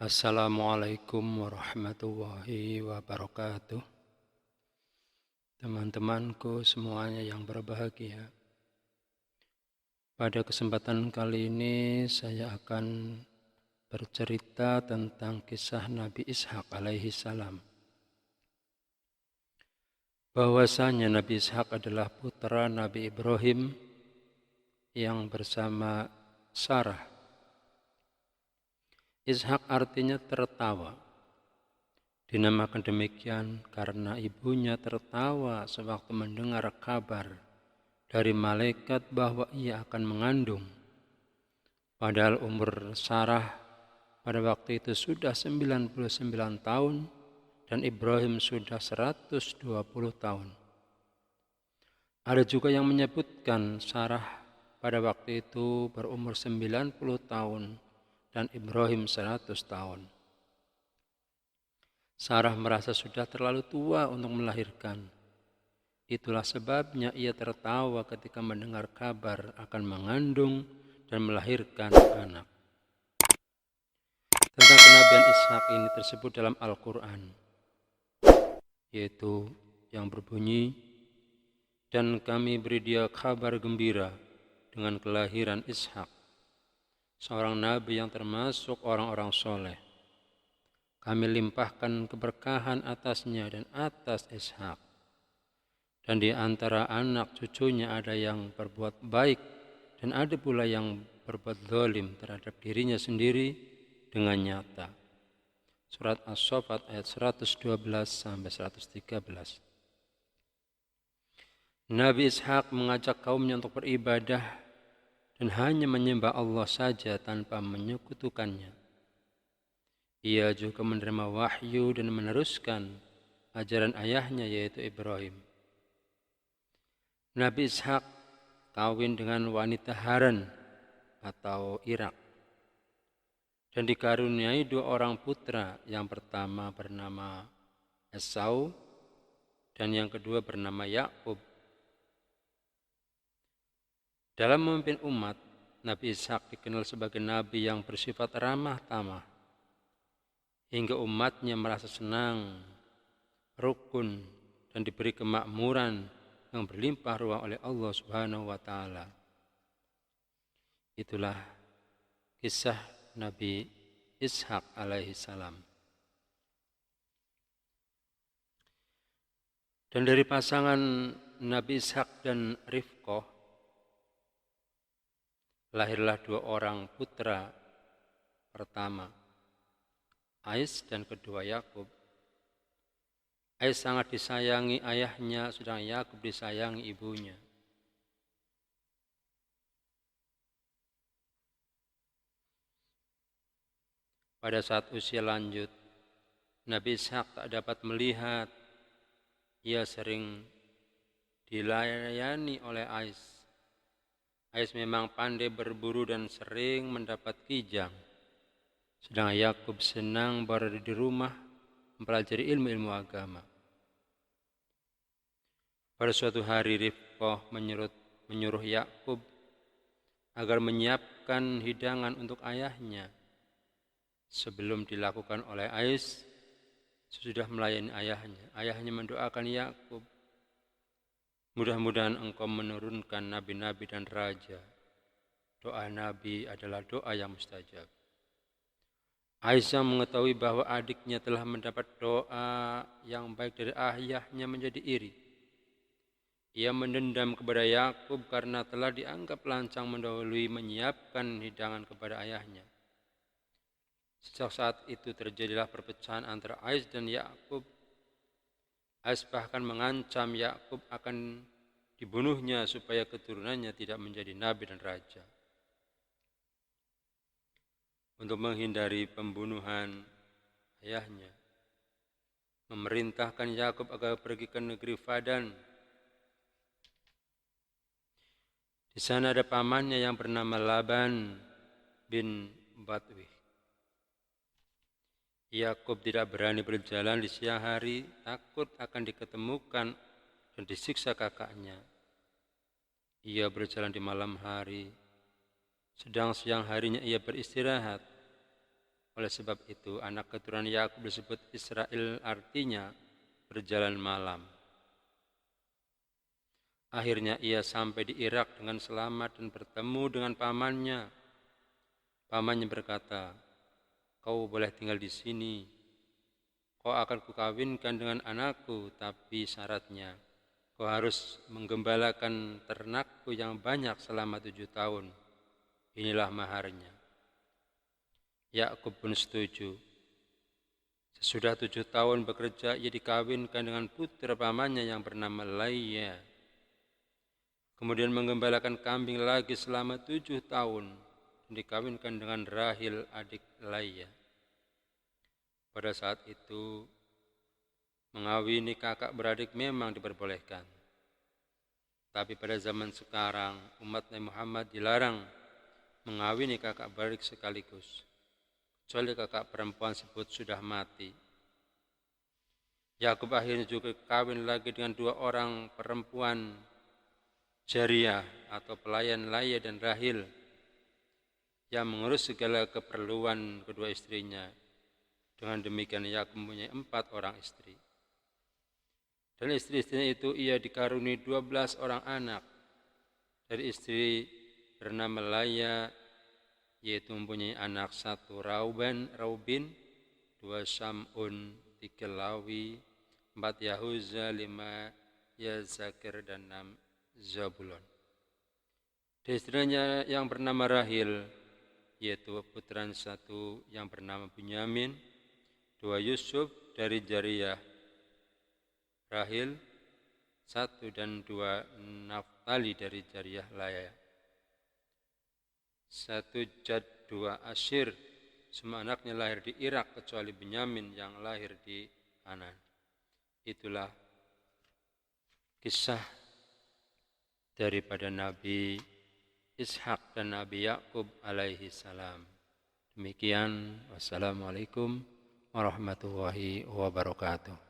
Assalamualaikum warahmatullahi wabarakatuh. Teman-temanku semuanya yang berbahagia. Pada kesempatan kali ini saya akan bercerita tentang kisah Nabi Ishak alaihi salam. Bahwasanya Nabi Ishak adalah putra Nabi Ibrahim yang bersama Sarah. Ishak artinya tertawa. Dinamakan demikian karena ibunya tertawa sewaktu mendengar kabar dari malaikat bahwa ia akan mengandung. Padahal umur Sarah pada waktu itu sudah 99 tahun dan Ibrahim sudah 120 tahun. Ada juga yang menyebutkan Sarah pada waktu itu berumur 90 tahun dan Ibrahim 100 tahun. Sarah merasa sudah terlalu tua untuk melahirkan. Itulah sebabnya ia tertawa ketika mendengar kabar akan mengandung dan melahirkan anak. Tentang kenabian Ishak ini tersebut dalam Al-Quran, yaitu yang berbunyi, dan kami beri dia kabar gembira dengan kelahiran Ishak, seorang nabi yang termasuk orang-orang soleh. Kami limpahkan keberkahan atasnya dan atas Ishak. Dan di antara anak cucunya ada yang berbuat baik dan ada pula yang berbuat zalim terhadap dirinya sendiri dengan nyata. Surat As-Saffat ayat 112-113. Nabi Ishak mengajak kaumnya untuk beribadah dan hanya menyembah Allah saja tanpa menyekutukannya. Ia juga menerima wahyu dan meneruskan ajaran ayahnya yaitu Ibrahim. Nabi Ishak kawin dengan wanita Haran atau Irak dan dikaruniai 2 orang putra. Yang pertama bernama Esau dan yang kedua bernama Yakub. Dalam memimpin umat, Nabi Ishak dikenal sebagai nabi yang bersifat ramah tamah, hingga umatnya merasa senang, rukun, dan diberi kemakmuran yang berlimpah ruah oleh Allah Subhanahu wa Ta'ala. Itulah kisah Nabi Ishak alaihi salam. Dan dari pasangan Nabi Ishak dan Rifqah lahirlah 2 orang putra. Pertama Ais dan kedua Yakub. Ais sangat disayangi ayahnya, sedang Yakub disayangi ibunya. Pada saat usia lanjut, Nabi Ishak tak dapat melihat. Ia sering dilayani oleh Ais. Ais memang pandai berburu dan sering mendapat kijang. Sedang Yakub senang berada di rumah mempelajari ilmu-ilmu agama. Pada suatu hari Rifqah menyuruh Yakub agar menyiapkan hidangan untuk ayahnya. Sebelum dilakukan oleh Ais, sesudah melayani ayahnya. Ayahnya mendoakan Yakub, mudah-mudahan engkau menurunkan nabi-nabi dan raja. Doa nabi adalah doa yang mustajab. Aisyah mengetahui bahwa adiknya telah mendapat doa yang baik dari ayahnya menjadi iri. Ia mendendam kepada Yakub karena telah dianggap lancang mendahului menyiapkan hidangan kepada ayahnya. Sejak saat itu terjadilah perpecahan antara Ais dan Yakub. Ais bahkan mengancam Yakub akan dibunuhnya supaya keturunannya tidak menjadi nabi dan raja. Untuk menghindari pembunuhan ayahnya, memerintahkan Yakub agar pergi ke negeri Fadan. Di sana ada pamannya yang bernama Laban bin Batwih. Yakub tidak berani berjalan di siang hari, takut akan diketemukan dan disiksa kakaknya. Ia berjalan di malam hari, sedang siang harinya ia beristirahat. Oleh sebab itu, anak keturunan Yakub disebut Israel, artinya berjalan malam. Akhirnya ia sampai di Irak dengan selamat dan bertemu dengan pamannya. Pamannya berkata, "Kau boleh tinggal di sini. Kau akan kukawinkan dengan anakku, tapi syaratnya kau harus menggembalakan ternakku yang banyak selama 7 tahun. Inilah maharnya." Yakub pun setuju. Sesudah 7 tahun bekerja, ia dikawinkan dengan putra pamannya yang bernama Laia. Kemudian menggembalakan kambing lagi selama 7 tahun dan dikawinkan dengan Rahil, adik Laia. Pada saat itu, mengawini kakak beradik memang diperbolehkan. Tapi pada zaman sekarang, umat Nabi Muhammad dilarang mengawini kakak beradik sekaligus, kecuali kakak perempuan tersebut sudah mati. Yakub akhirnya juga kawin lagi dengan 2 orang perempuan jariyah atau pelayan Laia dan Rahil yang mengurus segala keperluan kedua istrinya. Dengan demikian Yakub mempunyai 4 orang istri. Dan istri-istrinya itu ia dikaruniai 12 orang anak. Dari istri bernama Laia, yaitu mempunyai anak 1 Raubin, 2 Sam'un, 3 Lawi, 4 Yahuza, 5 Yazakir, dan 6 Zabulon. Dari istrinya yang bernama Rahil, yaitu putra 1 yang bernama Bunyamin, 2 Yusuf dari Jariyah Rahil, 1 dan 2 Naftali dari Jariyah Laia, 1 Jad, 2 Asyir. Semua anaknya lahir di Irak kecuali Bunyamin yang lahir di Kanan. Itulah kisah daripada Nabi Ishak dan Nabi Yakub alaihi salam. Demikian, wassalamualaikum warahmatullahi wabarakatuh.